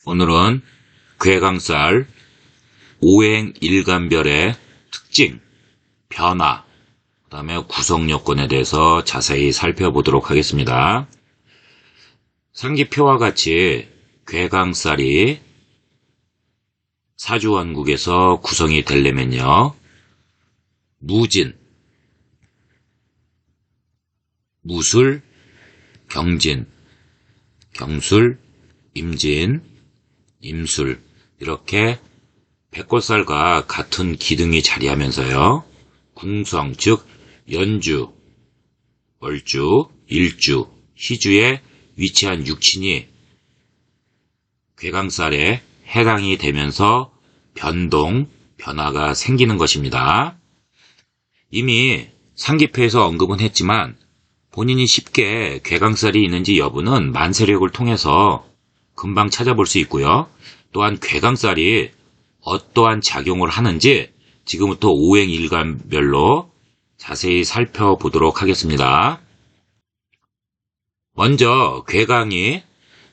오늘은 괴강쌀 오행 일간별의 특징, 변화, 그 다음에 구성 요건에 대해서 자세히 살펴보도록 하겠습니다. 상기표와 같이 괴강쌀이 사주원국에서 구성이 되려면요, 무진, 무술, 경진, 경술, 임진, 임술, 이렇게 백골살과 같은 기둥이 자리하면서요, 궁성, 즉 연주, 월주, 일주, 희주에 위치한 육친이 괴강쌀에 해당이 되면서 변동, 변화가 생기는 것입니다. 이미 상기표에서 언급은 했지만 본인이 쉽게 괴강쌀이 있는지 여부는 만세력을 통해서 금방 찾아볼 수 있고요. 또한 괴강쌀이 어떠한 작용을 하는지 지금부터 오행일간별로 자세히 살펴보도록 하겠습니다. 먼저 괴강이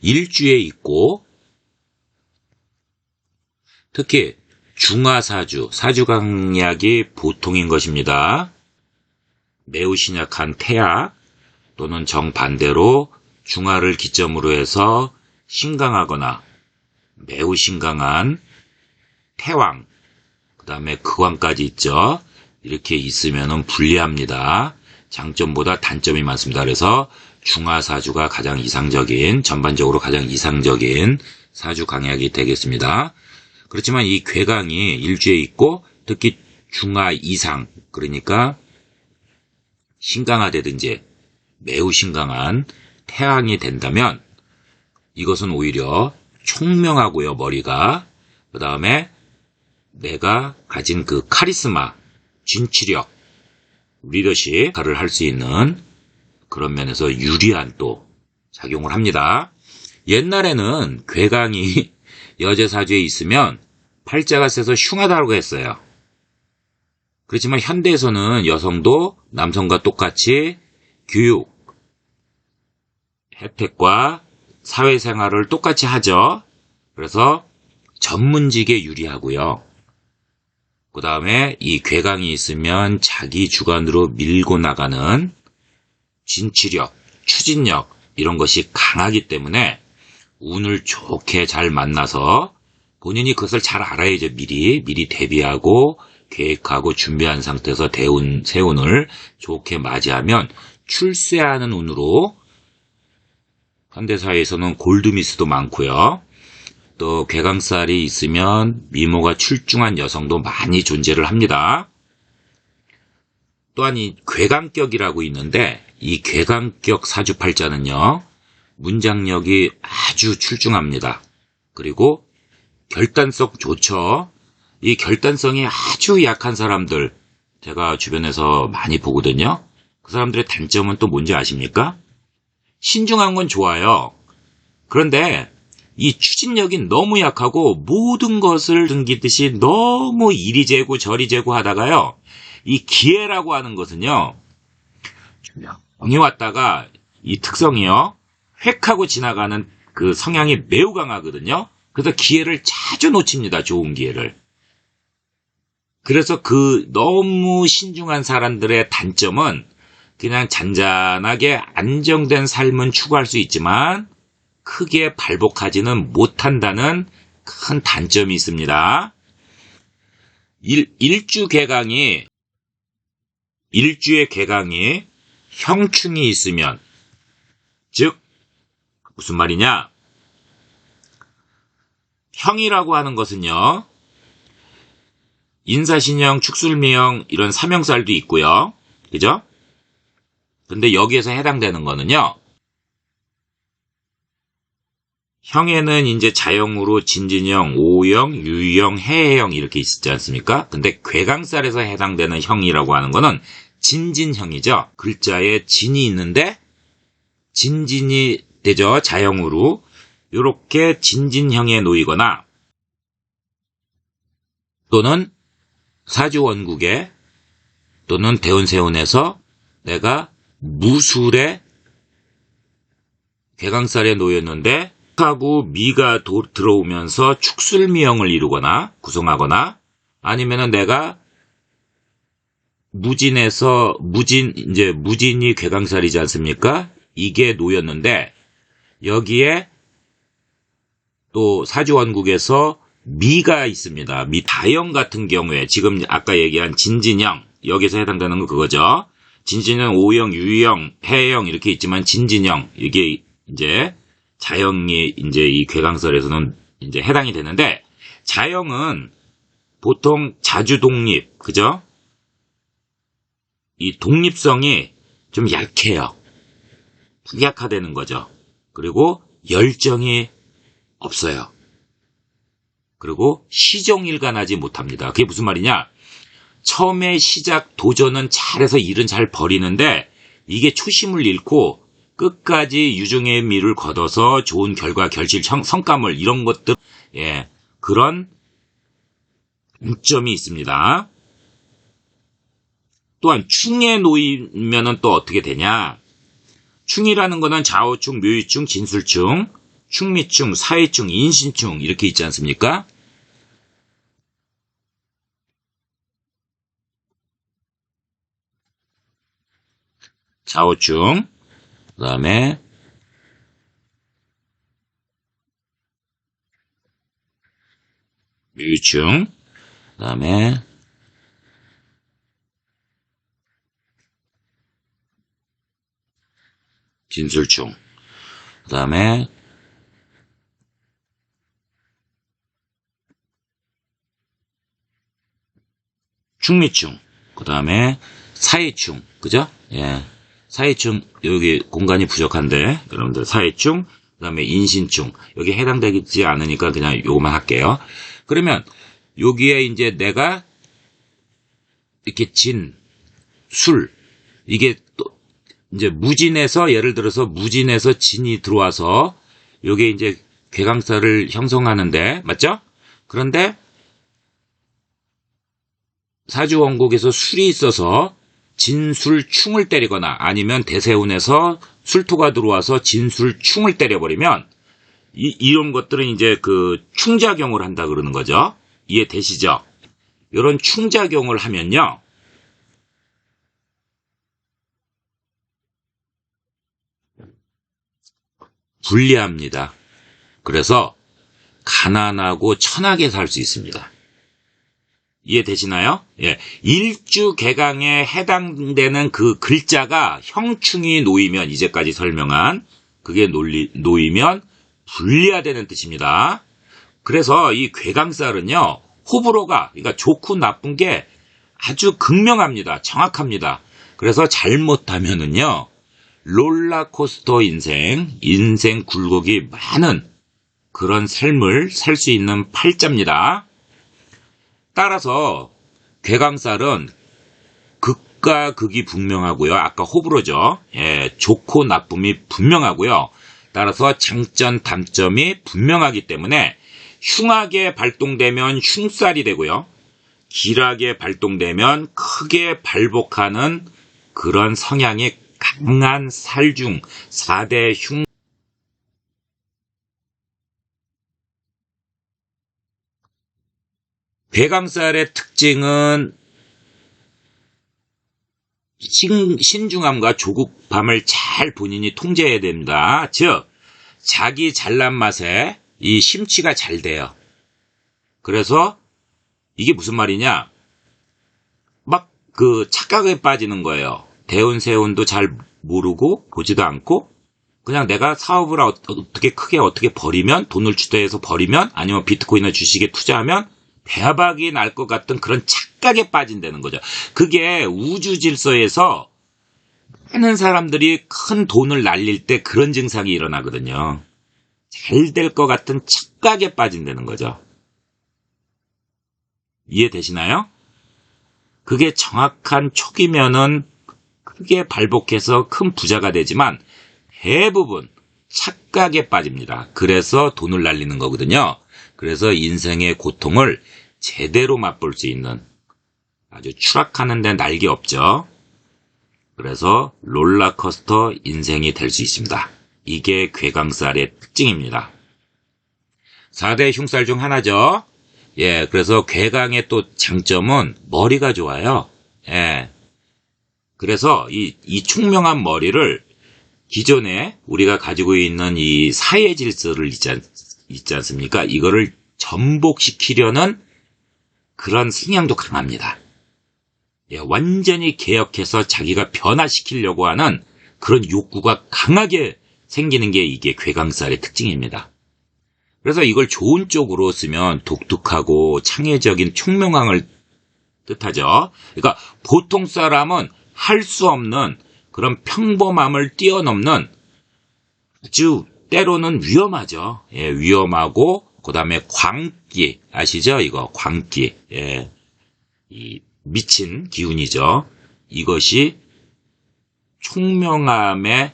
일주에 있고 특히 중화사주, 사주강약이 보통인 것입니다. 매우 신약한 태약 또는 정반대로 중화를 기점으로 해서 신강하거나 매우 신강한 태왕, 그 다음에 극왕까지 있죠. 이렇게 있으면 불리합니다. 장점보다 단점이 많습니다. 그래서 중화사주가 가장 이상적인, 전반적으로 가장 이상적인 사주 강약이 되겠습니다. 그렇지만 이 괴강이 일주에 있고 특히 중화 이상, 그러니까 신강하다든지 매우 신강한 태왕이 된다면 이것은 오히려 총명하고요, 머리가. 그 다음에 내가 가진 그 카리스마, 진취력, 리더십을 할 수 있는 그런 면에서 유리한 또 작용을 합니다. 옛날에는 괴강이 여제사주에 있으면 팔자가 세서 흉하다고 했어요. 그렇지만 현대에서는 여성도 남성과 똑같이 교육, 혜택과 사회생활을 똑같이 하죠. 그래서 전문직에 유리하고요. 그 다음에 이 괴강이 있으면 자기 주관으로 밀고 나가는 진취력, 추진력 이런 것이 강하기 때문에 운을 좋게 잘 만나서 본인이 그것을 잘 알아야죠. 미리 대비하고 계획하고 준비한 상태에서 대운, 세운을 좋게 맞이하면 출세하는 운으로 현대사회에서는 골드미스도 많고요. 또 괴강쌀이 있으면 미모가 출중한 여성도 많이 존재를 합니다. 또한 이 괴강격이라고 있는데 이 괴강격 사주팔자는요, 문장력이 아주 출중합니다. 그리고 결단성 좋죠. 이 결단성이 아주 약한 사람들 제가 주변에서 많이 보거든요. 그 사람들의 단점은 또 뭔지 아십니까? 신중한 건 좋아요. 그런데 이 추진력이 너무 약하고 모든 것을 등기듯이 너무 이리 재고 저리 재고 하다가요, 이 기회라고 하는 것은요, 조용히 왔다가 이 특성이요, 획하고 지나가는 그 성향이 매우 강하거든요. 그래서 기회를 자주 놓칩니다. 좋은 기회를. 그래서 그 너무 신중한 사람들의 단점은 그냥 잔잔하게 안정된 삶은 추구할 수 있지만 크게 발복하지는 못한다는 큰 단점이 있습니다. 일주의 괴강이 형충이 있으면, 즉 무슨 말이냐, 형이라고 하는 것은요, 인사신형, 축술미형 이런 삼형살도 있고요. 그죠? 근데 여기에서 해당되는 거는요, 형에는 이제 자형으로 진진형, 오형, 유형, 해형 이렇게 있지 않습니까? 근데 괴강쌀에서 해당되는 형이라고 하는 거는 진진형이죠. 글자에 진이 있는데 진진이 되죠. 자형으로. 이렇게 진진형에 놓이거나 또는 사주원국에 또는 대운세운에서 내가 무술에 괴강살에 놓였는데 하고 미가 들어오면서 축술미형을 이루거나 구성하거나 아니면은 내가 이제 무진이 괴강살이지 않습니까? 이게 노였는데 여기에 또 사주원국에서 미가 있습니다. 다형 같은 경우에 지금 아까 얘기한 진진형 여기서 해당되는 거 그거죠. 진진형, O형, U형, 해형 이렇게 있지만 진진형 이게 이제 자형이 이제 이 괴강살에서는 이제 해당이 되는데 자형은 보통 자주독립, 그죠? 이 독립성이 좀 약해요. 부약화되는 거죠. 그리고 열정이 없어요. 그리고 시종일관하지 못합니다. 그게 무슨 말이냐? 처음에 시작 도전은 잘해서 일은 잘 벌이는데 이게 초심을 잃고 끝까지 유종의 미를 거둬서 좋은 결과, 결실, 성과물 이런 것들 그런 장점이 있습니다. 또한 충에 놓이면은 또 어떻게 되냐? 충이라는 거는 좌우충, 묘유충, 진술충, 충미충, 사회충, 인신충 이렇게 있지 않습니까? 좌우충, 그 다음에 묘유충, 그 다음에 진술충, 그 다음에 충미충, 그 다음에 사회충, 그죠? 예. 사회충, 여기 공간이 부족한데, 여러분들 사회충, 그 다음에 인신충, 여기 해당되지 않으니까 그냥 요거만 할게요. 그러면, 여기에 이제 내가, 이렇게 술, 이게 또, 이제 무진에서, 예를 들어서 무진에서 진이 들어와서, 요게 이제 괴강살을 형성하는데, 맞죠? 그런데, 사주원국에서 술이 있어서 진술충을 때리거나 아니면 대세운에서 술토가 들어와서 진술충을 때려버리면 이런 것들은 이제 그 충작용을 한다 그러는 거죠. 이해되시죠? 이런 충작용을 하면요. 불리합니다. 그래서 가난하고 천하게 살 수 있습니다. 이해되시나요? 예. 일주개강에 해당되는 그 글자가 형충이 놓이면, 이제까지 설명한, 그게 놓이면 불리하다는 뜻입니다. 그래서 이 괴강살은요, 호불호가, 그러니까 좋고 나쁜 게 아주 극명합니다. 정확합니다. 그래서 잘못하면은요, 롤러코스터 인생 굴곡이 많은 그런 삶을 살 수 있는 팔자입니다. 따라서 괴강살은 극과 극이 분명하고요. 아까 호불호죠. 예, 좋고 나쁨이 분명하고요. 따라서 장점, 단점이 분명하기 때문에 흉하게 발동되면 흉살이 되고요. 길하게 발동되면 크게 발복하는 그런 성향이 강한 살중 4대 흉 괴강살의 특징은 신중함과 조급함을 잘 본인이 통제해야 됩니다. 즉, 자기 잘난 맛에 이 심취가 잘 돼요. 그래서 이게 무슨 말이냐? 막 그 착각에 빠지는 거예요. 대운세운도 잘 모르고 보지도 않고 그냥 내가 사업을 어떻게 크게 어떻게 벌이면 돈을 주도해서 벌이면 아니면 비트코인이나 주식에 투자하면 대박이 날 것 같은 그런 착각에 빠진다는 거죠. 그게 우주 질서에서 많은 사람들이 큰 돈을 날릴 때 그런 증상이 일어나거든요. 잘 될 것 같은 착각에 빠진다는 거죠. 이해되시나요? 그게 정확한 촉이면은 크게 발복해서 큰 부자가 되지만 대부분 착각에 빠집니다. 그래서 돈을 날리는 거거든요. 그래서 인생의 고통을 제대로 맛볼 수 있는 아주 추락하는 데 날개 없죠. 그래서 롤러코스터 인생이 될 수 있습니다. 이게 괴강살의 특징입니다. 4대 흉살 중 하나죠. 예, 그래서 괴강의 또 장점은 머리가 좋아요. 예. 그래서 이 총명한 머리를 기존에 우리가 가지고 있는 이 사회 질서를 있지 않습니까? 이거를 전복시키려는 그런 성향도 강합니다. 예, 완전히 개혁해서 자기가 변화시키려고 하는 그런 욕구가 강하게 생기는 게 이게 괴강살의 특징입니다. 그래서 이걸 좋은 쪽으로 쓰면 독특하고 창의적인 총명함을 뜻하죠. 그러니까 보통 사람은 할 수 없는 그런 평범함을 뛰어넘는 아주 때로는 위험하죠. 예, 위험하고 그다음에 광기 아시죠? 이거 광기. 예. 이 미친 기운이죠. 이것이 총명함의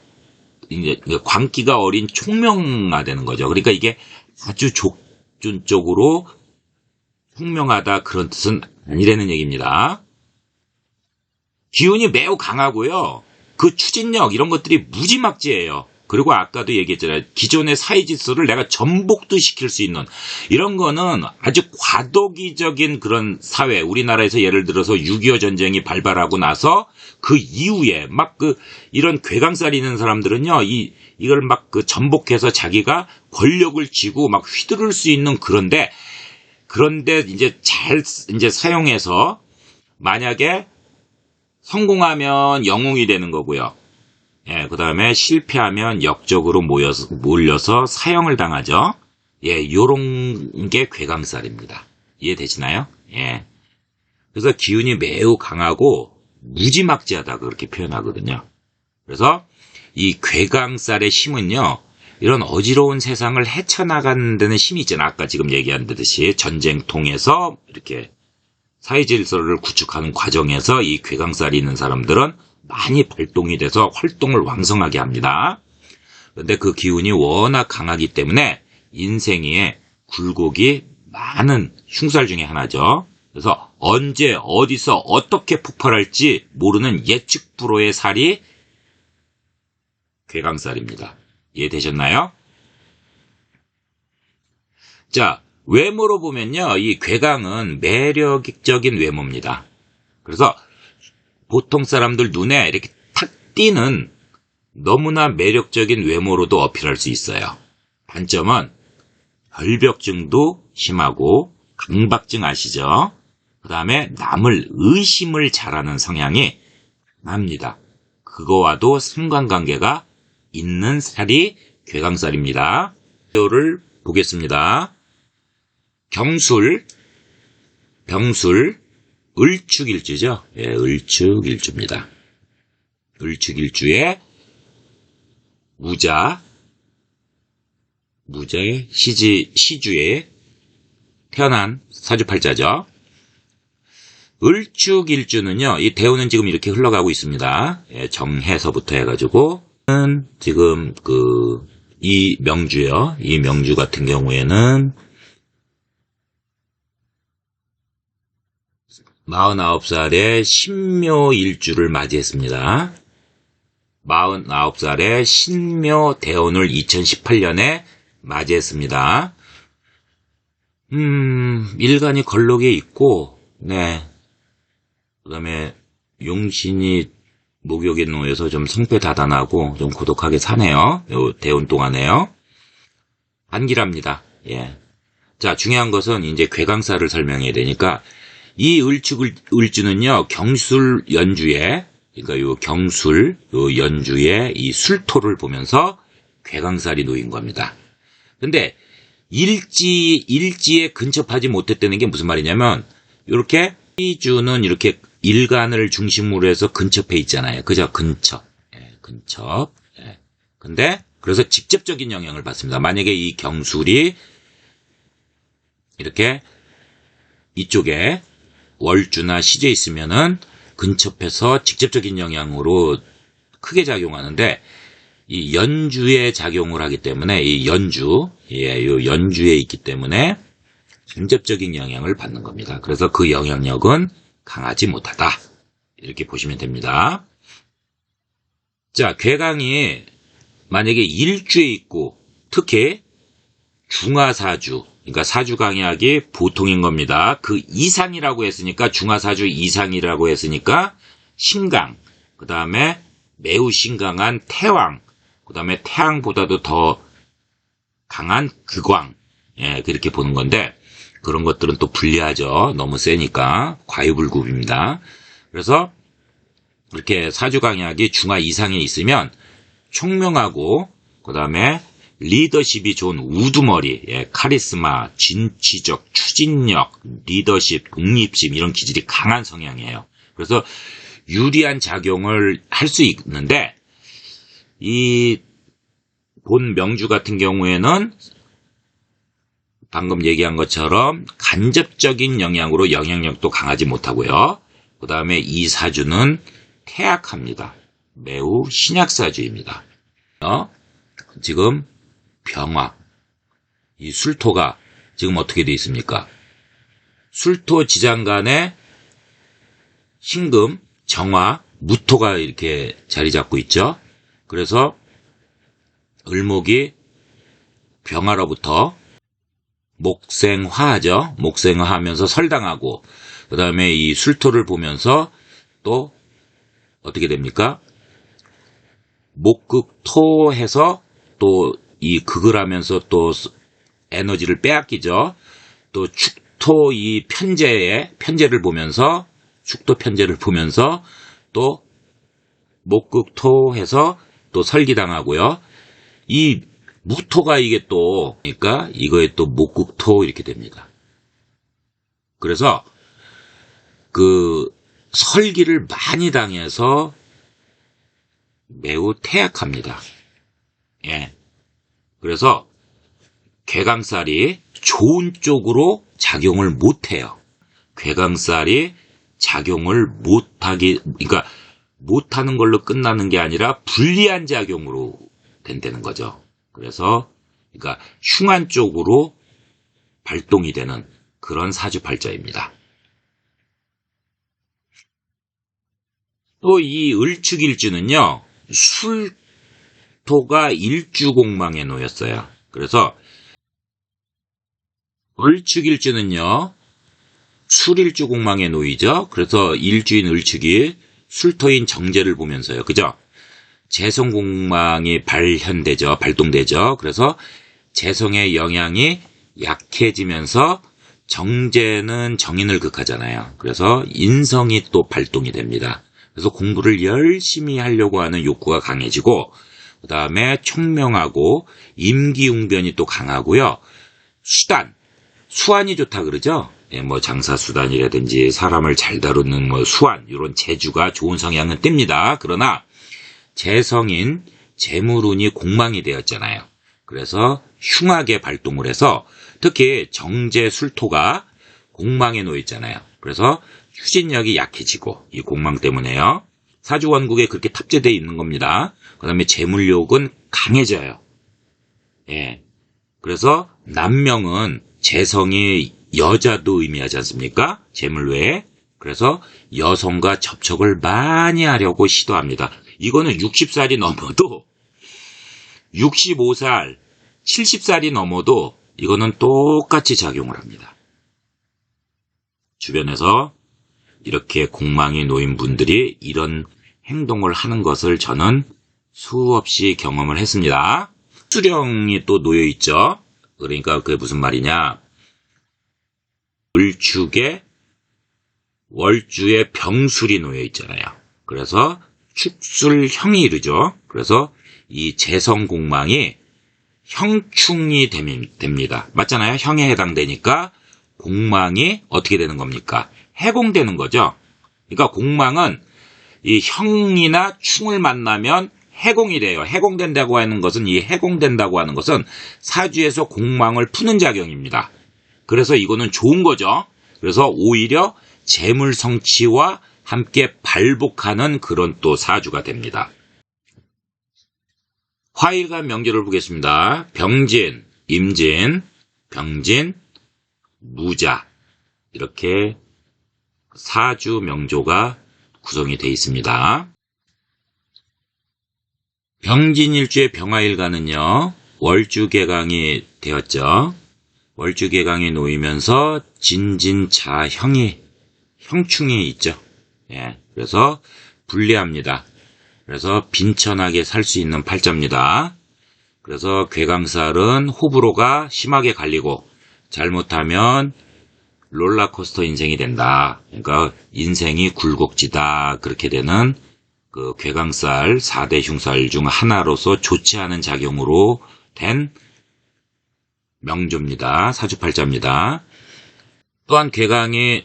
이제 광기가 어린 총명화되는 거죠. 그러니까 이게 아주 족준적으로 총명하다 그런 뜻은 아니라는 얘기입니다. 기운이 매우 강하고요. 그 추진력 이런 것들이 무지막지해요. 그리고 아까도 얘기했잖아요. 기존의 사회 질서를 내가 전복도 시킬 수 있는 이런 거는 아주 과도기적인 그런 사회. 우리나라에서 예를 들어서 6.25 전쟁이 발발하고 나서 그 이후에 막 이런 괴강살 있는 사람들은요. 이걸 막 전복해서 자기가 권력을 쥐고 막 휘두를 수 있는 그런데 이제 이제 사용해서 만약에 성공하면 영웅이 되는 거고요. 예, 그 다음에 실패하면 역적으로 몰려서 사형을 당하죠. 예, 요런 게 괴강살입니다. 이해되시나요? 예. 그래서 기운이 매우 강하고 무지막지하다 그렇게 표현하거든요. 그래서 이 괴강살의 힘은요, 이런 어지러운 세상을 헤쳐나가는 데는 힘이 있잖아요. 아까 지금 얘기한 듯이 전쟁 통해서 이렇게 사회질서를 구축하는 과정에서 이 괴강살이 있는 사람들은 많이 발동이 돼서 활동을 왕성하게 합니다. 그런데 그 기운이 워낙 강하기 때문에 인생에 굴곡이 많은 흉살 중에 하나죠. 그래서 언제 어디서 어떻게 폭발할지 모르는 예측 불허의 살이 괴강살입니다. 이해되셨나요? 자, 외모로 보면요. 이 괴강은 매력적인 외모입니다. 그래서 보통 사람들 눈에 이렇게 탁 띄는 너무나 매력적인 외모로도 어필할 수 있어요. 단점은 결벽증도 심하고 강박증 아시죠? 그 다음에 남을 의심을 잘하는 성향이 강합니다. 그거와도 상관관계가 있는 살이 괴강살입니다. 를 보겠습니다. 경술, 병술, 을축일주죠. 예, 을축일주입니다. 을축일주에 무자의 시주에 태어난 사주팔자죠. 을축일주는요, 이 대운은 지금 이렇게 흘러가고 있습니다. 예, 정해서부터 해가지고, 지금 이 명주요. 이 명주 같은 경우에는 49살에 신묘일주를 맞이했습니다. 49살에 신묘 대운을 2018년에 맞이했습니다. 일간이 걸록에 있고, 네. 그 다음에 용신이 목욕에 놓여서 좀 성패다단하고 좀 고독하게 사네요. 요 대운 동안에요. 안길합니다. 예. 자, 중요한 것은 이제 괴강살을 설명해야 되니까 이 을주는요, 경술 연주에, 그러니까 요 경술, 요 연주에 이 술토를 보면서 괴강살이 놓인 겁니다. 근데 일지에 근접하지 못했다는 게 무슨 말이냐면, 요렇게 이 주는 이렇게 일간을 중심으로 해서 근접해 있잖아요. 그죠? 근첩. 예, 근첩. 예. 근데, 그래서 직접적인 영향을 받습니다. 만약에 이 경술이 이렇게 이쪽에 월주나 시제 있으면은 근첩해서 직접적인 영향으로 크게 작용하는데, 이 연주에 작용을 하기 때문에, 이 연주, 예, 요 연주에 있기 때문에 간접적인 영향을 받는 겁니다. 그래서 그 영향력은 강하지 못하다. 이렇게 보시면 됩니다. 자, 괴강이 만약에 일주에 있고, 특히 중하사주, 그러니까 사주강약이 보통인 겁니다. 그 이상이라고 했으니까, 중하사주 이상이라고 했으니까 신강, 그 다음에 매우 신강한 태왕, 그 다음에 태양보다도 더 강한 극왕, 예, 그렇게 보는 건데, 그런 것들은 또 불리하죠. 너무 세니까 과유불급입니다. 그래서 이렇게 사주강약이 중하 이상에 있으면 총명하고, 그 다음에 리더십이 좋은 우두머리, 예, 카리스마, 진취적, 추진력, 리더십, 독립심 이런 기질이 강한 성향이에요. 그래서 유리한 작용을 할 수 있는데, 이 본 명주 같은 경우에는 방금 얘기한 것처럼 간접적인 영향으로 영향력도 강하지 못하고요. 그 다음에 이 사주는 태약합니다. 매우 신약사주입니다. 지금 병화, 이 술토가 지금 어떻게 되어 있습니까? 술토 지장간에 신금, 정화, 무토가 이렇게 자리 잡고 있죠. 그래서 을목이 병화로부터 목생화하죠. 목생화하면서 설당하고, 그 다음에 이 술토를 보면서 또 어떻게 됩니까? 목극토해서 또 이 극을 하면서 또 에너지를 빼앗기죠. 또 축토 이 편제를 보면서, 축토 편제를 보면서 또 목극토해서 또 설기당하고요. 이 무토가 이게 또, 그러니까 이거에 또 목극토 이렇게 됩니다. 그래서 그 설기를 많이 당해서 매우 태약합니다. 예. 그래서 괴강살이 좋은 쪽으로 작용을 못해요. 괴강살이 작용을 그러니까 못하는 걸로 끝나는 게 아니라 불리한 작용으로 된다는 거죠. 그래서 그러니까 흉한 쪽으로 발동이 되는 그런 사주팔자입니다. 또 이 을축일주는요, 술토가 일주공망에 놓였어요. 그래서 을축일주는요, 술일주공망에 놓이죠. 그래서 일주인 을축이 술토인 정제를 보면서요. 그죠? 재성공망이 발동되죠. 그래서 재성의 영향이 약해지면서 정제는 정인을 극하잖아요. 그래서 인성이 또 발동이 됩니다. 그래서 공부를 열심히 하려고 하는 욕구가 강해지고, 그 다음에 총명하고 임기응변이 또 강하고요. 수완이 좋다 그러죠. 예, 뭐 장사수단이라든지 사람을 잘 다루는 뭐 수완, 이런 재주가 좋은 성향은 띱니다. 그러나 재성인 재물운이 공망이 되었잖아요. 그래서 흉하게 발동을 해서 특히 정제 술토가 공망에 놓여 있잖아요. 그래서 추진력이 약해지고, 이 공망 때문에요. 사주원국에 그렇게 탑재되어 있는 겁니다. 그 다음에 재물욕은 강해져요. 예. 그래서 남명은 재성이 여자도 의미하지 않습니까? 재물 외에. 그래서 여성과 접촉을 많이 하려고 시도합니다. 이거는 60살이 넘어도, 65살, 70살이 넘어도 이거는 똑같이 작용을 합니다. 주변에서 이렇게 공망이 놓인 분들이 이런 행동을 하는 것을 저는 수없이 경험을 했습니다. 수령이 또 놓여 있죠. 그러니까 그게 무슨 말이냐. 을축에 월주에 병술이 놓여 있잖아요. 그래서 축술형이 이르죠. 그래서 이 재성공망이 형충이 됩니다. 맞잖아요. 형에 해당되니까 공망이 어떻게 되는 겁니까? 해공되는 거죠. 그러니까 공망은 이 형이나 충을 만나면 해공이 돼요. 해공된다고 하는 것은, 이 해공된다고 하는 것은 사주에서 공망을 푸는 작용입니다. 그래서 이거는 좋은 거죠. 그래서 오히려 재물 성취와 함께 발복하는 그런 또 사주가 됩니다. 화일간 명제를 보겠습니다. 병진, 임진, 병진, 무자, 이렇게 사주 명조가 구성이 되어 있습니다. 병진일주의 병화일간은요, 월주개강이 되었죠. 월주개강이 놓이면서 진진자형이 형충이 있죠. 예, 그래서 불리합니다. 그래서 빈천하게 살 수 있는 팔자입니다. 그래서 괴강살은 호불호가 심하게 갈리고 잘못하면 롤러코스터 인생이 된다. 그러니까 인생이 굴곡지다. 그렇게 되는 그 괴강살 4대 흉살 중 하나로서 좋지 않은 작용으로 된 명조입니다. 사주팔자입니다. 또한 괴강이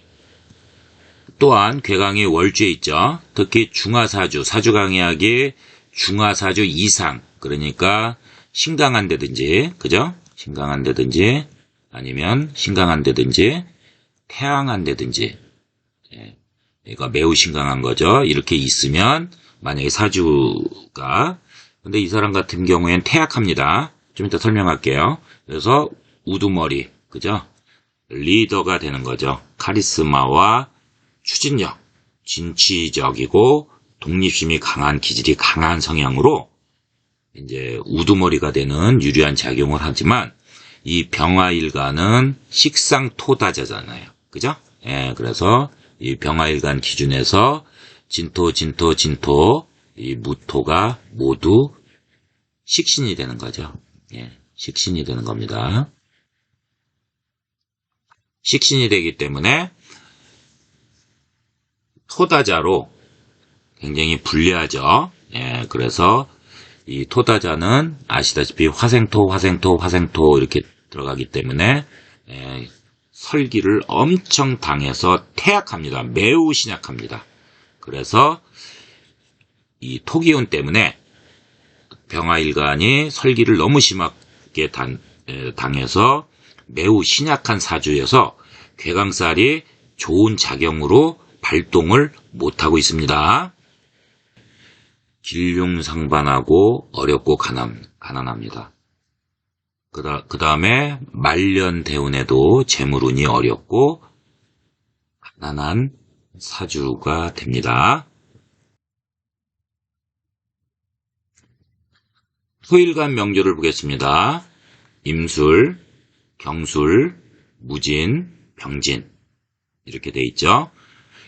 월주에 있죠. 특히 중화사주, 사주강약이 중화사주 이상, 그러니까 신강한 데든지, 그죠? 신강한 데든지, 아니면 신강한 데든지, 태양한 데든지, 그러니까 매우 신강한 거죠. 이렇게 있으면, 만약에 사주가, 근데 이 사람 같은 경우엔 태약합니다. 좀 이따 설명할게요. 그래서 우두머리, 그죠? 리더가 되는 거죠. 카리스마와 추진력, 진취적이고 독립심이 강한 기질이 강한 성향으로 이제 우두머리가 되는 유리한 작용을 하지만 이 병화일간은 식상토다자잖아요. 그죠? 예, 그래서 이 병화일간 기준에서 진토, 이 무토가 모두 식신이 되는 거죠. 예, 식신이 되는 겁니다. 식신이 되기 때문에 토다자로 굉장히 불리하죠. 예, 그래서 이 토다자는 아시다시피 화생토 이렇게 들어가기 때문에 설기를 엄청 당해서 태약합니다. 매우 신약합니다. 그래서 이 토기운 때문에 병화일간이 설기를 너무 심하게 당해서 매우 신약한 사주여서 괴강살이 좋은 작용으로 발동을 못하고 있습니다. 길흉상반하고 어렵고 가난합니다. 그 다음에 말년대운에도 재물운이 어렵고 가난한 사주가 됩니다. 토일간 명조를 보겠습니다. 임술, 경술, 무진, 병진 이렇게 돼 있죠.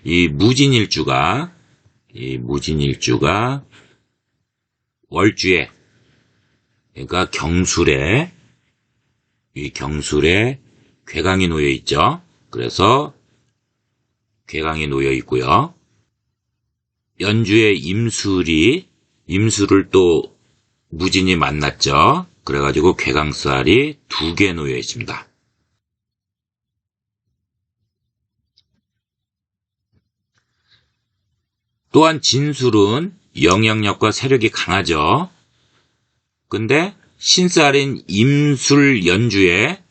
이 무진일주가 월주에, 그러니까 경술에 괴강이 놓여 있죠. 그래서 괴강이 놓여 있고요. 연주에 임술을 또 무진이 만났죠. 그래가지고 괴강살이 2개 놓여 있습니다. 또한 진술은 영향력과 세력이 강하죠. 근데 신살인 임술 연주에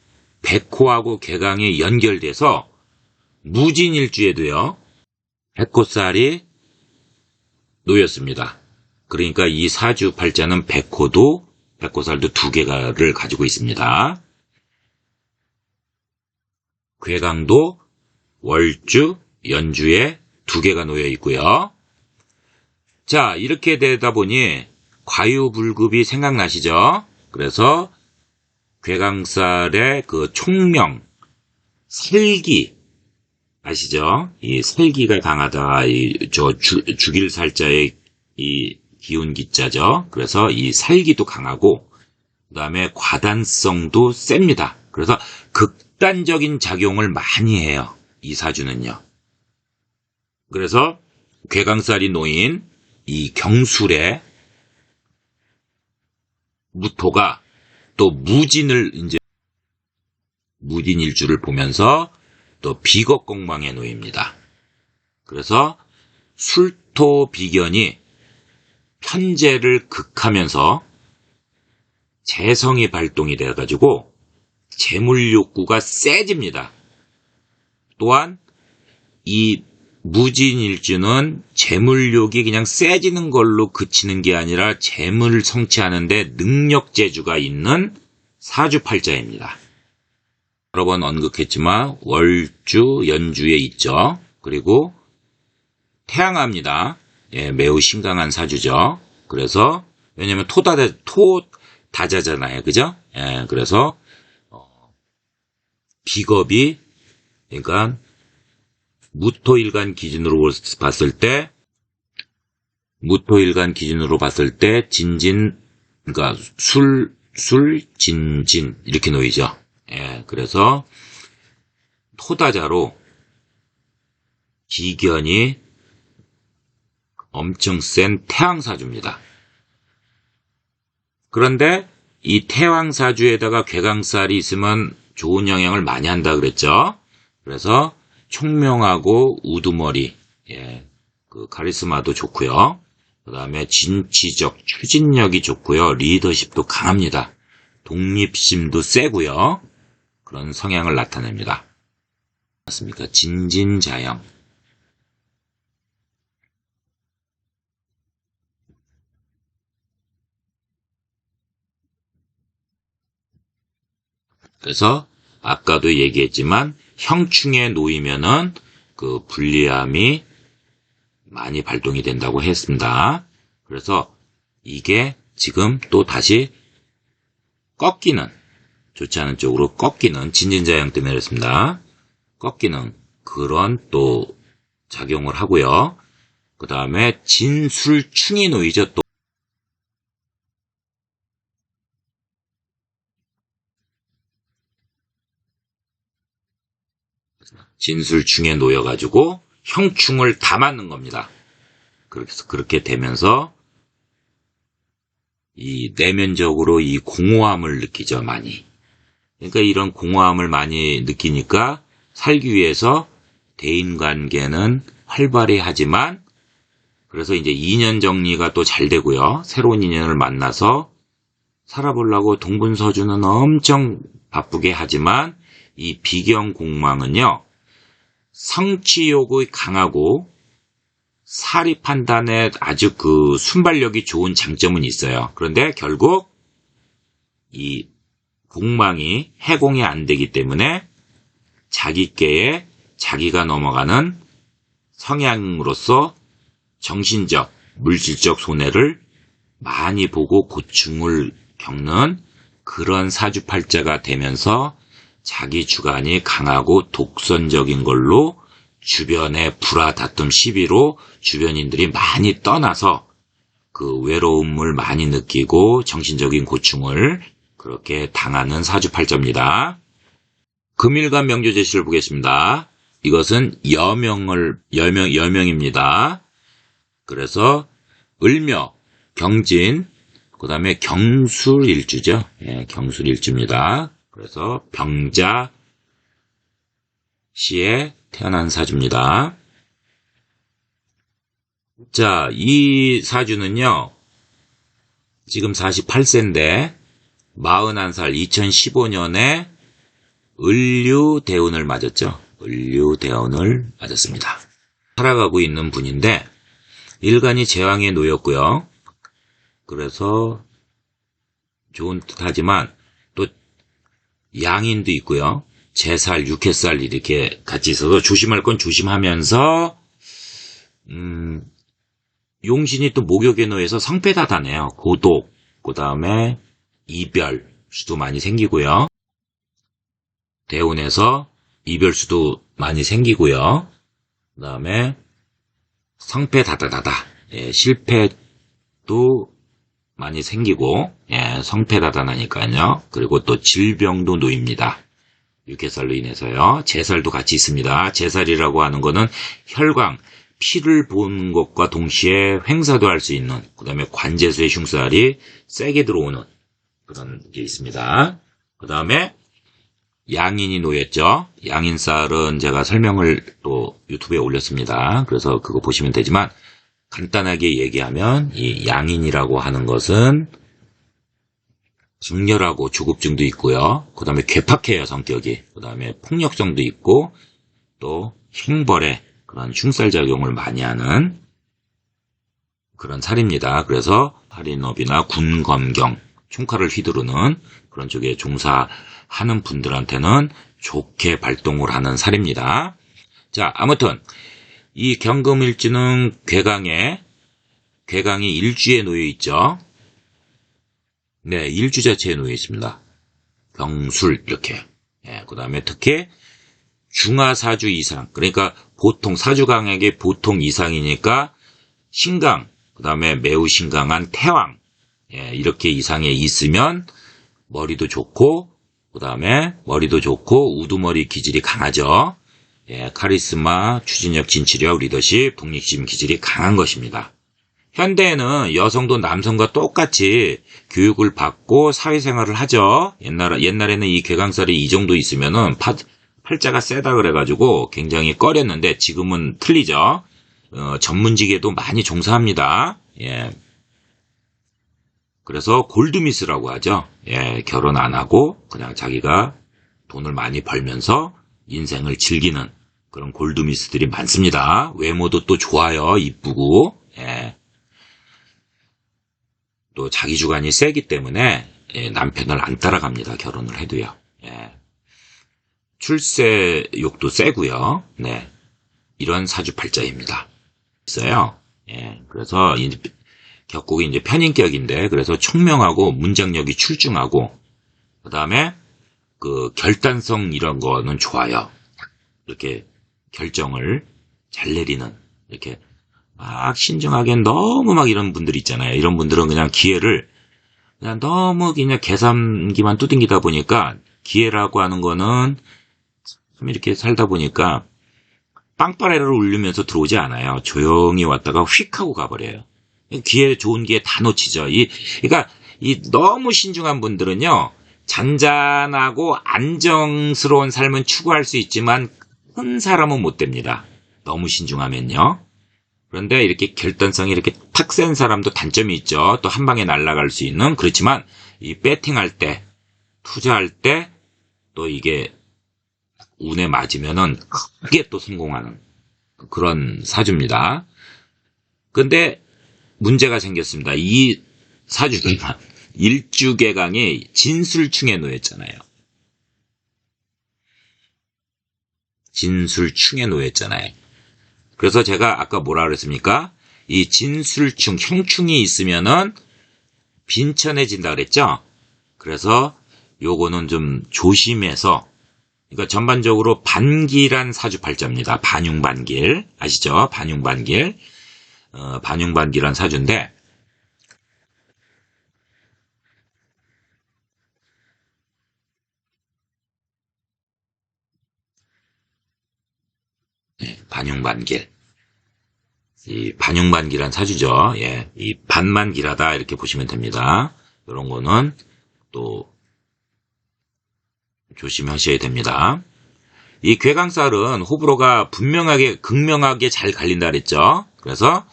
백호하고 괴강이 연결돼서 무진일주에도요. 백호살이 놓였습니다. 그러니까 이 사주 팔자는 백호살도 2개를 가지고 있습니다. 괴강도 월주, 연주에 2개가 놓여 있고요. 자, 이렇게 되다 보니 과유불급이 생각나시죠? 그래서 괴강살의 그 총명, 살기 아시죠? 이 살기가 강하다. 죽일 살자의 이 기운 기자죠. 그래서 이 살기도 강하고 그 다음에 과단성도 셉니다. 그래서 극단적인 작용을 많이 해요. 이 사주는요. 그래서 괴강살이 놓인 이 경술의 무토가 또 무진일주를 보면서 또 비겁공망에 놓입니다. 그래서 술토비견이 편재를 극하면서 재성이 발동이 돼가지고 재물욕구가 세집니다. 또한 이 무진일주는 재물욕이 그냥 세지는 걸로 그치는 게 아니라 재물을 성취하는데 능력재주가 있는 사주팔자입니다. 여러 번 언급했지만 월주, 연주에 있죠. 그리고 태양합니다. 예, 매우 신강한 사주죠. 그래서 왜냐면 다자잖아요. 그죠? 예, 그래서 비겁이, 그러니까 무토일간 기준으로 봤을 때 진진, 그러니까 진진 이렇게 놓이죠. 예, 그래서 토다자로 기견이 엄청 센 태왕사주입니다. 그런데 이 태왕사주에다가 괴강살이 있으면 좋은 영향을 많이 한다 그랬죠. 그래서 총명하고 우두머리, 예, 그 카리스마도 좋고요. 그 다음에 진취적 추진력이 좋고요. 리더십도 강합니다. 독립심도 세고요. 그런 성향을 나타냅니다. 맞습니까? 진진자영. 그래서 아까도 얘기했지만 형충에 놓이면은 그 불리함이 많이 발동이 된다고 했습니다. 그래서 이게 지금 또 다시 꺾이는, 좋지 않은 쪽으로 꺾이는, 진진자양 때문에 그랬습니다. 꺾이는 그런 또 작용을 하고요. 그 다음에 진술충이 놓이죠. 또 진술충에 놓여가지고 형충을 다 맞는 겁니다. 그렇게 되면서 이 내면적으로 이 공허함을 느끼죠, 많이. 그러니까 이런 공허함을 많이 느끼니까 살기 위해서 대인관계는 활발히 하지만, 그래서 이제 인연 정리가 또 잘 되고요. 새로운 인연을 만나서 살아보려고 동분서주는 엄청 바쁘게 하지만, 이 비경공망은요, 성취욕이 강하고 사리 판단에 아주 그 순발력이 좋은 장점은 있어요. 그런데 결국 이 공망이 해공이 안 되기 때문에 자기께에 자기가 넘어가는 성향으로서 정신적, 물질적 손해를 많이 보고 고충을 겪는 그런 사주팔자가 되면서 자기 주관이 강하고 독선적인 걸로 주변의 불화, 다툼, 시비로 주변인들이 많이 떠나서 그 외로움을 많이 느끼고 정신적인 고충을 그렇게 당하는 사주팔자입니다. 금일간 명조제시를 보겠습니다. 이것은 여명입니다. 그래서 을묘, 경진, 그 다음에 경술일주죠. 예, 경술일주입니다. 그래서 병자 시에 태어난 사주입니다. 자, 이 사주는요, 지금 48세인데, 41살 2015년에 을류대운을 맞았죠. 을류대운을 맞았습니다. 살아가고 있는 분인데, 일간이 제왕에 놓였고요. 그래서 좋은 듯 하지만, 또 양인도 있고요. 제살, 육해살 이렇게 같이 있어서 조심할 건 조심하면서 용신이 또 목욕에 놓여서 성패다다네요. 고독, 그 다음에 이별 수도 많이 생기고요. 대운에서 이별 수도 많이 생기고요. 그 다음에 성패다다다다, 예, 실패도 많이 생기고, 예, 성패다다나니까요. 그리고 또 질병도 놓입니다. 육해살로 인해서요. 제살도 같이 있습니다. 제살이라고 하는 거는 혈광, 피를 보는 것과 동시에 횡사도 할 수 있는, 그 다음에 관제수의 흉살이 세게 들어오는 그런 게 있습니다. 그 다음에 양인이 놓였죠. 양인살은 제가 설명을 또 유튜브에 올렸습니다. 그래서 그거 보시면 되지만 간단하게 얘기하면 이 양인이라고 하는 것은 중렬하고 조급증도 있고요. 그 다음에 괴팍해요, 성격이. 그 다음에 폭력성도 있고, 또 형벌의 그런 흉살작용을 많이 하는 그런 살입니다. 그래서 살인업이나 군검경, 총칼을 휘두르는 그런 쪽에 종사하는 분들한테는 좋게 발동을 하는 살입니다. 자, 아무튼 이 경금일주는 괴강이 일주에 놓여 있죠. 네, 일주 자체에 놓여 있습니다. 병술, 이렇게. 예, 그 다음에 특히 중하사주 이상, 그러니까 보통 사주강액의 보통 이상이니까 신강, 그 다음에 매우 신강한 태왕, 예, 이렇게 이상에 있으면 머리도 좋고, 그 다음에 머리도 좋고 우두머리 기질이 강하죠. 예, 카리스마, 추진력, 진취력, 리더십, 독립심 기질이 강한 것입니다. 현대에는 여성도 남성과 똑같이 교육을 받고 사회생활을 하죠. 옛날에는 이 괴강살이 이 정도 있으면은 팔자가 세다 그래가지고 굉장히 꺼렸는데 지금은 틀리죠. 전문직에도 많이 종사합니다. 예. 그래서 골드미스라고 하죠. 예, 결혼 안 하고 그냥 자기가 돈을 많이 벌면서 인생을 즐기는 그런 골드미스들이 많습니다. 외모도 또 좋아요. 이쁘고. 예. 또 자기 주관이 세기 때문에 예, 남편을 안 따라갑니다. 결혼을 해도요. 예. 출세욕도 세고요. 네. 이런 사주팔자입니다. 있어요. 예. 그래서 격국이 이제 편인격인데 그래서 총명하고 문장력이 출중하고 그다음에 그 결단성 이런 거는 좋아요. 이렇게 결정을 잘 내리는 이렇게 막 신중하게 너무 막 이런 분들 있잖아요. 이런 분들은 그냥 기회를 그냥 너무 그냥 계산기만 두둥기다 보니까 기회라고 하는 거는 좀 이렇게 살다 보니까 빵빠레를 울리면서 들어오지 않아요. 조용히 왔다가 휙 하고 가버려요. 기회 좋은 기회 다 놓치죠. 그러니까 너무 신중한 분들은요. 잔잔하고 안정스러운 삶은 추구할 수 있지만 큰 사람은 못 됩니다. 너무 신중하면요. 그런데 이렇게 결단성이 이렇게 탁 센 사람도 단점이 있죠. 또 한 방에 날아갈 수 있는. 그렇지만 이 배팅할 때, 투자할 때 또 이게 운에 맞으면은 크게 또 성공하는 그런 사주입니다. 근데 문제가 생겼습니다. 이 사주가 일주개강이 진술충에 놓였잖아요. 진술충에 놓였잖아요. 그래서 제가 아까 뭐라 그랬습니까? 이 진술충, 형충이 있으면은 빈천해진다 그랬죠? 그래서 요거는 좀 조심해서, 그러니까 전반적으로 반길한 사주팔자입니다. 반흉반길. 아시죠? 반흉반길. 반흉반길한 사주인데, 네, 반흉반길. 이 반흉반길한 사주죠. 예, 이 반만길하다 이렇게 보시면 됩니다. 이런 거는 또 조심하셔야 됩니다. 이 괴강살은 호불호가 분명하게 극명하게 잘 갈린다 그랬죠. 그래서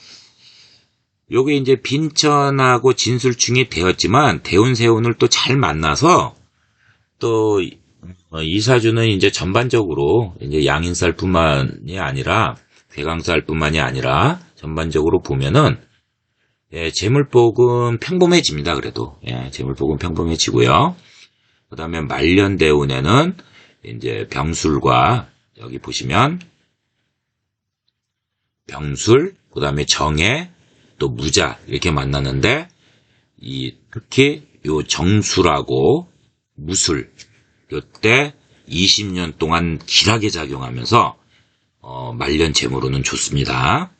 요게 이제 빈천하고 진술충이 되었지만 대운세운을 또 잘 만나서 또 이 사주는 이제 전반적으로 이제 양인살뿐만이 아니라 괴강살뿐만이 아니라 전반적으로 보면은 예, 재물복은 평범해집니다. 그래도 예, 재물복은 평범해지고요. 그다음에 말년대운에는 이제 병술과 여기 보시면 병술, 그다음에 정해, 또 무자 이렇게 만나는데 이 특히 요 정술하고 무술 요때 20년 동안 길하게 작용하면서 말년 재물로는 좋습니다.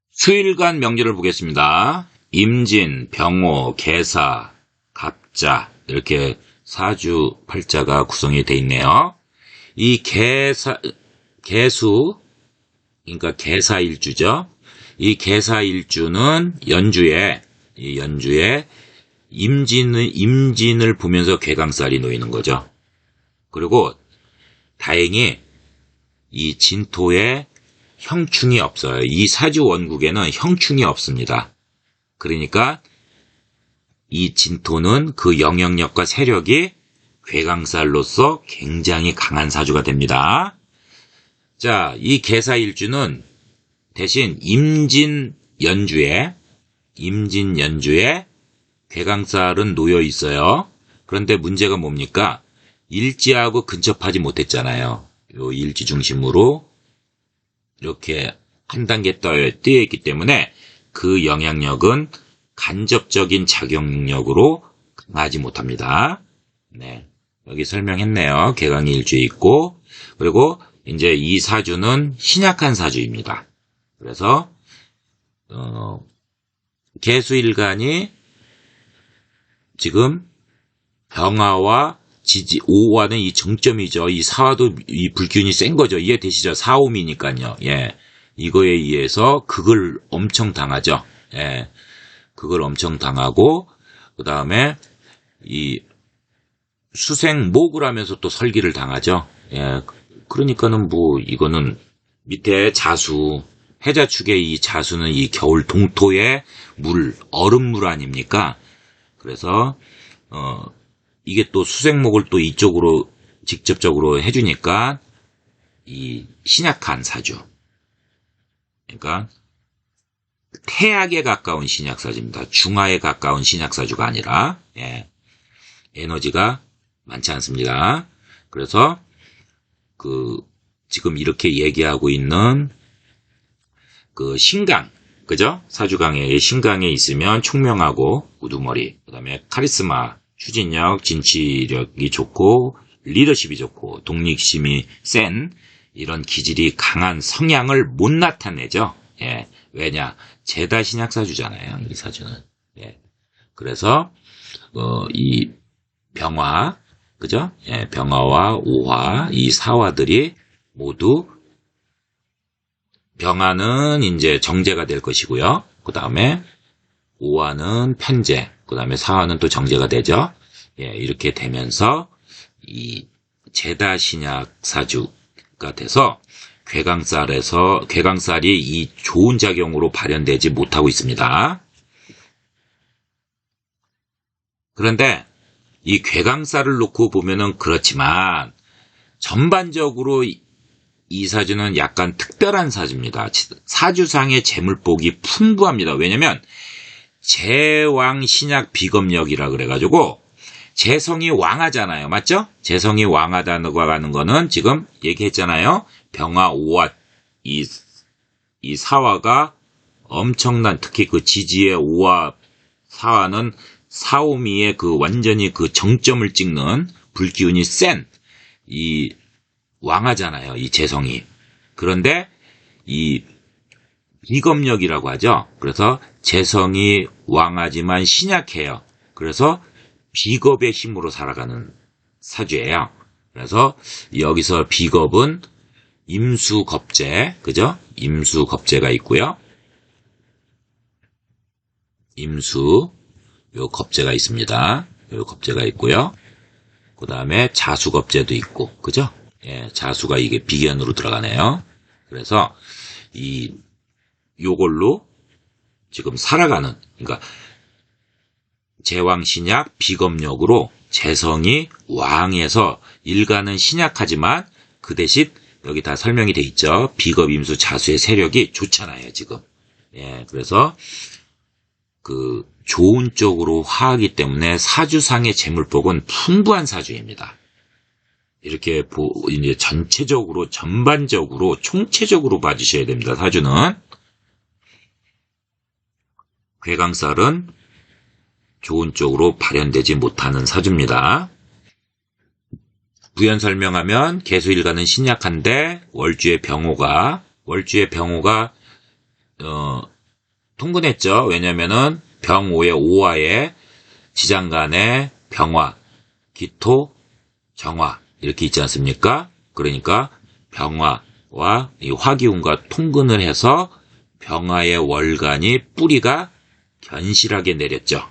수일간 명제를 보겠습니다. 임진, 병호, 계사, 갑자 이렇게 사주 팔자가 구성이 되어 있네요. 이 계수 그러니까 계사일주죠. 이 계사일주는 연주에 임진을 보면서 괴강살이 놓이는 거죠. 그리고 다행히 이 진토에 형충이 없어요. 이 사주 원국에는 형충이 없습니다. 그러니까 이 진토는 그 영향력과 세력이 괴강살로서 굉장히 강한 사주가 됩니다. 자, 이 계사일주는 대신 임진 연주에 괴강살은 놓여 있어요. 그런데 문제가 뭡니까? 일지하고 근접하지 못했잖아요. 요 일지 중심으로 이렇게 한 단계 뛰어 있기 때문에 그 영향력은 간접적인 작용력으로 강하지 못합니다. 네. 여기 설명했네요. 개강이 일주에 있고, 그리고 이제 이 사주는 신약한 사주입니다. 그래서, 개수일간이 지금 병화와 지지, 오화는 이 정점이죠. 이 사화도 이 불균이 센 거죠. 이해되시죠? 사오미니까요. 예. 이거에 의해서 극을 엄청 당하죠. 예. 극을 엄청 당하고, 그 다음에 이 수생목을 하면서 또 설기를 당하죠. 예. 그러니까는 뭐, 이거는 밑에 자수, 해자축의 이 자수는 이 겨울 동토의 물, 얼음물 아닙니까? 그래서, 이게 또 수생목을 또 이쪽으로 직접적으로 해주니까, 이 신약한 사주. 그러니까, 태약에 가까운 신약사주입니다. 중화에 가까운 신약사주가 아니라, 예. 에너지가 많지 않습니다. 그래서, 지금 이렇게 얘기하고 있는, 신강, 그죠? 사주강의 신강에 있으면 총명하고, 우두머리, 그 다음에 카리스마, 추진력, 진취력이 좋고, 리더십이 좋고, 독립심이 센, 이런 기질이 강한 성향을 못 나타내죠. 예. 왜냐? 제다 신약사주잖아요. 이 사주는. 예. 그래서, 이 병화, 그죠? 예. 병화와 오화, 이 사화들이 모두 병화는 이제 정제가 될 것이고요. 그 다음에 오화는 편제, 그 다음에 사화는 또 정제가 되죠. 예, 이렇게 되면서 이 제다 신약 사주가 돼서 괴강살이 이 좋은 작용으로 발현되지 못하고 있습니다. 그런데 이 괴강살을 놓고 보면은 그렇지만 전반적으로 이 사주는 약간 특별한 사주입니다. 사주상의 재물복이 풍부합니다. 왜냐면 제왕 신약 비검력이라 그래가지고 재성이 왕하잖아요. 맞죠? 재성이 왕하다는 거는 지금 얘기했잖아요. 병화, 오화, 이 사화가 엄청난, 특히 그 지지의 오화, 사화는 사오미의 완전히 정점을 찍는 불기운이 센, 왕하잖아요. 이 재성이. 그런데 이 비검력이라고 하죠. 그래서 재성이 왕하지만 신약해요. 그래서 비겁의 힘으로 살아가는 사주예요. 그래서 여기서 비겁은 임수겁재, 그죠? 임수겁재가 있고요. 요 겁재가 있습니다. 요 겁재가 있고요. 그 다음에 자수겁재도 있고, 그죠? 예, 자수가 이게 비견으로 들어가네요. 그래서 요걸로 지금 살아가는, 그러니까 제왕신약 비검력으로 재성이 왕해서 일간은 신약하지만 그 대신 여기 다 설명이 돼 있죠. 비겁, 임수, 자수의 세력이 좋잖아요, 지금. 예, 그래서 좋은 쪽으로 화하기 때문에 사주상의 재물복은 풍부한 사주입니다. 이렇게 이제 전체적으로, 전반적으로, 총체적으로 봐주셔야 됩니다. 사주는. 괴강살은 좋은 쪽으로 발현되지 못하는 사주입니다. 부연 설명하면 개수일간은 신약한데 월주의 병호가 통근했죠. 왜냐면은 병오의 오화에 지장간에 병화, 기토, 정화 이렇게 있지 않습니까? 그러니까 병화와 이 화기운과 통근을 해서 병화의 월간이 뿌리가 견실하게 내렸죠.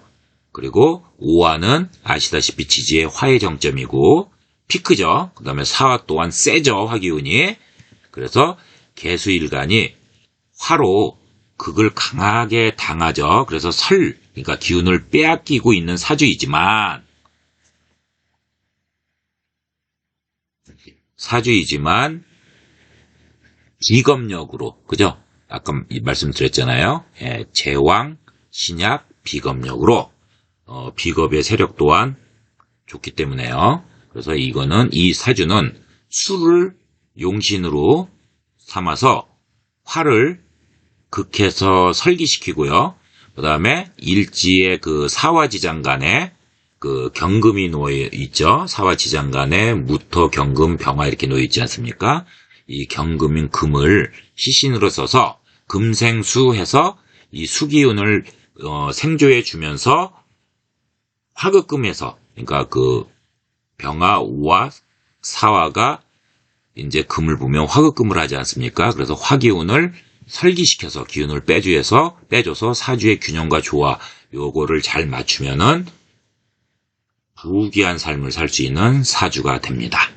그리고 오화는 아시다시피 지지의 화의 정점이고 피크죠. 그 다음에 사화 또한 세죠. 화기운이. 그래서 개수일간이 화로 극을 강하게 당하죠. 그래서 그러니까 기운을 빼앗기고 있는 사주이지만 비검력으로, 그죠? 아까 말씀드렸잖아요. 예, 제왕, 신약, 비검력으로 비겁의 세력 또한 좋기 때문에요. 그래서 이 사주는 수를 용신으로 삼아서 화를 극해서 설기시키고요. 그 다음에 일지의 그 사화지장 간에 그 경금이 놓여 있죠. 사화지장 간에 무토, 경금, 병화 이렇게 놓여 있지 않습니까? 이 경금인 금을 시신으로 써서 금생수 해서 이 수기운을 생조해 주면서 화극금에서, 그러니까 그 병화, 우화, 사화가 이제 금을 보면 화극금을 하지 않습니까? 그래서 화기운을 설기시켜서 기운을 빼줘서 사주의 균형과 조화 요거를 잘 맞추면은 부귀한 삶을 살 수 있는 사주가 됩니다.